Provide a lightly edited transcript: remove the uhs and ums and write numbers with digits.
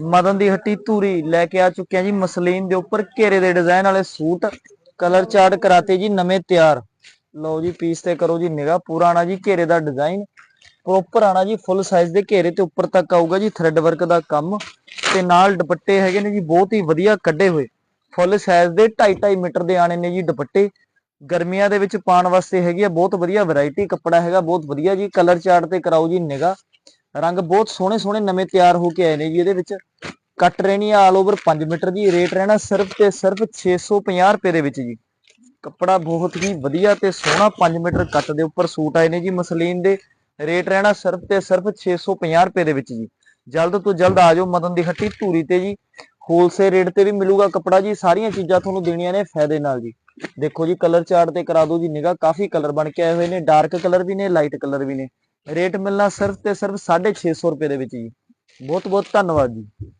ਮਦਨ ਦੀ ਹੱਟੀ ਧੂਰੀ ਲੈ ਕੇ ਆ ਚੁੱਕੇ ਆ ਜੀ ਮਸਲੀਨ ਦੇ ਉੱਪਰ ਘੇਰੇ ਦੇ ਡਿਜ਼ਾਈਨ ਵਾਲੇ ਸੂਟ। ਕਲਰ ਚਾਰਟ ਕਰਾਤੇ ਜੀ ਨਵੇਂ ਤਿਆਰ। ਲਓ ਜੀ ਪੀਸ ਤੇ ਕਰੋ ਜੀ ਨਿਗਾਹ। ਪੂਰਾ ਆਣਾ ਜੀ ਘੇਰੇ ਦਾ ਡਿਜ਼ਾਈਨ, ਪ੍ਰੋਪਰ ਆਣਾ ਜੀ ਫੁੱਲ ਸਾਈਜ਼ ਦੇ ਘੇਰੇ ਤੇ ਉੱਪਰ ਤੱਕ ਆਊਗਾ ਜੀ ਥ੍ਰੈਡ ਵਰਕ ਦਾ ਕੰਮ। ਤੇ ਨਾਲ ਦੁਪੱਟੇ ਹੈਗੇ ਨੇ ਜੀ ਬਹੁਤ ਹੀ ਵਧੀਆ ਕੱਢੇ ਹੋਏ, ਫੁੱਲ ਸਾਈਜ਼ ਦੇ 2.5 ਮੀਟਰ ਦੇ ਆਣੇ ਨੇ ਜੀ ਦੁਪੱਟੇ। ਗਰਮੀਆਂ ਦੇ ਵਿੱਚ ਪਾਉਣ ਵਾਸਤੇ ਹੈਗੀ ਆ ਬਹੁਤ ਵਧੀਆ ਵੈਰਾਈਟੀ, ਕੱਪੜਾ ਹੈਗਾ ਬਹੁਤ ਵਧੀਆ ਜੀ। ਕਲਰ ਚਾਰਟ ਤੇ ਕਰਾਓ ਜੀ ਨਿਗਾਹ। ਰੰਗ ਬਹੁਤ ਸੋਹਣੇ ਸੋਹਣੇ ਨਵੇਂ ਤਿਆਰ ਹੋ ਕੇ ਆਏ ਨੇ ਜੀ। ਇਹਦੇ ਵਿੱਚ ਕੱਟ ਰਹਿਣੀ ਆ ਆਲ ਓਵਰ 5 ਮੀਟਰ ਜੀ। ਰੇਟ ਰਹਿਣਾ ਸਿਰਫ ਤੇ ਸਿਰਫ 650 ਰੁਪਏ ਦੇ ਵਿੱਚ ਜੀ। ਕੱਪੜਾ ਬਹੁਤ ਹੀ ਵਧੀਆ ਤੇ ਸੋਹਣਾ 5 ਮੀਟਰ ਕੱਟ ਦੇ ਉੱਪਰ ਸੂਟ ਆਏ ਨੇ ਜੀ ਮਸਲੀਨ ਦੇ। ਰੇਟ ਰਹਿਣਾ ਸਿਰਫ ਤੇ ਸਿਰਫ 650 ਰੁਪਏ ਦੇ ਵਿੱਚ ਜੀ। ਜਲਦ ਤੋਂ ਜਲਦ ਆ ਜਾਓ ਮਦਨ ਦੀ ਹੱਟੀ ਧੂਰੀ ਤੇ ਜੀ। ਹੋਲਸੇਲ ਰੇਟ ਤੇ ਵੀ ਮਿਲੂਗਾ ਕੱਪੜਾ ਜੀ। ਸਾਰੀਆਂ ਚੀਜ਼ਾਂ ਤੁਹਾਨੂੰ ਦੇਣੀਆਂ ਨੇ ਫਾਇਦੇ ਨਾਲ ਜੀ। ਦੇਖੋ ਜੀ ਕਲਰ ਚਾਰਟ ਤੇ ਕਰਾ ਦਿਓ ਜੀ ਨਿਗਾਹ। ਕਾਫੀ ਕਲਰ ਬਣ ਕੇ ਆਏ ਹੋਏ ਨੇ, ਡਾਰਕ ਕਲਰ ਵੀ ਨੇ, ਲਾਈਟ ਕਲਰ ਵੀ ਨੇ। ਰੇਟ ਮਿਲਣਾ ਸਿਰਫ ਤੇ ਸਿਰਫ 650 ਰੁਪਏ ਦੇ ਵਿੱਚ ਜੀ। ਬਹੁਤ ਬਹੁਤ ਧੰਨਵਾਦ ਜੀ।